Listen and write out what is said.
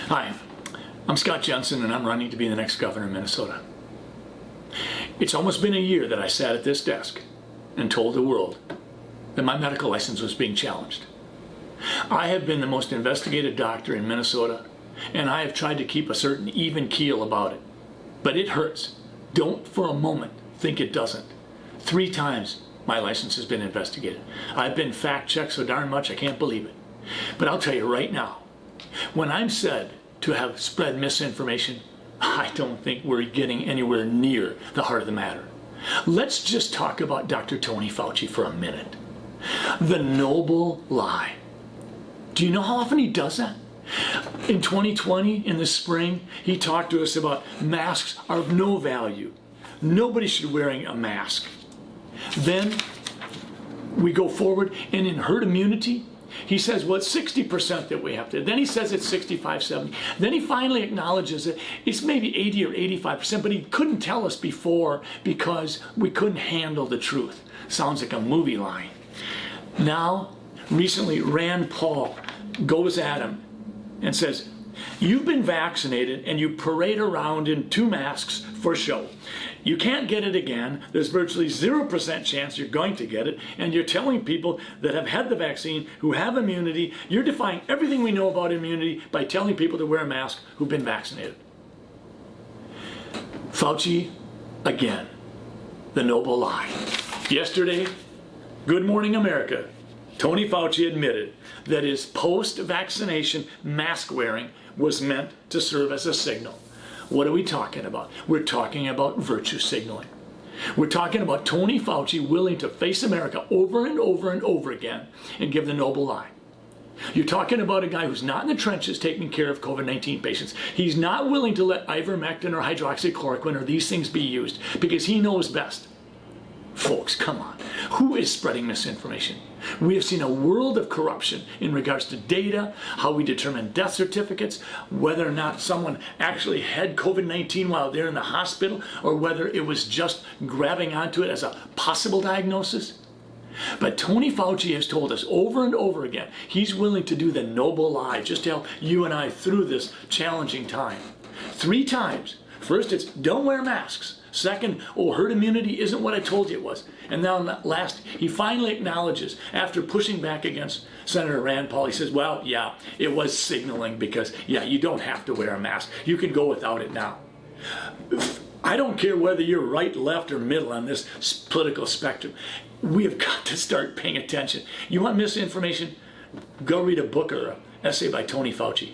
Hi, I'm Scott Jensen and I'm running to be the next governor of Minnesota. It's almost been a year that I sat at this desk and told the world that my medical license was being challenged. I have been the most investigated doctor in Minnesota and I have tried to keep a certain even keel about it. But it hurts. Don't for a moment think it doesn't. 3 times my license has been investigated. I've been fact-checked so darn much I can't believe it. But I'll tell you right now, when I'm said to have spread misinformation, I don't think we're getting anywhere near the heart of the matter. Let's just talk about Dr. Tony Fauci for a minute. The noble lie. Do you know how often he does that? In 2020, in the spring, he talked to us about masks are of no value. Nobody should be wearing a mask. Then we go forward, and in herd immunity, he says, well, it's 60% that we have to. Then he says it's 65, 70. Then he finally acknowledges that it's maybe 80 or 85%, but he couldn't tell us before because we couldn't handle the truth. Sounds like a movie line. Now, recently, Rand Paul goes at him and says, you've been vaccinated and you parade around in 2 masks for show. You can't get it again. There's virtually 0% chance you're going to get it. And you're telling people that have had the vaccine, who have immunity, you're defying everything we know about immunity by telling people to wear a mask who've been vaccinated. Fauci, again, the noble lie. Yesterday, Good Morning America, Tony Fauci admitted that his post-vaccination mask wearing was meant to serve as a signal. What are we talking about? We're talking about virtue signaling. We're talking about Tony Fauci willing to face America over and over and over again and give the noble lie. You're talking about a guy who's not in the trenches taking care of COVID-19 patients. He's not willing to let ivermectin or hydroxychloroquine or these things be used because he knows best. Folks, come on. Who is spreading misinformation? We have seen a world of corruption in regards to data, how we determine death certificates, whether or not someone actually had COVID-19 while they're in the hospital, or whether it was just grabbing onto it as a possible diagnosis. But Tony Fauci has told us over and over again, he's willing to do the noble lie just to help you and I through this challenging time. 3 times. First, it's don't wear masks. Second, herd immunity isn't what I told you it was. And now last, he finally acknowledges, after pushing back against Senator Rand Paul, he says, well, yeah, it was signaling because, yeah, you don't have to wear a mask. You can go without it now. I don't care whether you're right, left, or middle on this political spectrum. We have got to start paying attention. You want misinformation? Go read a book or an essay by Tony Fauci.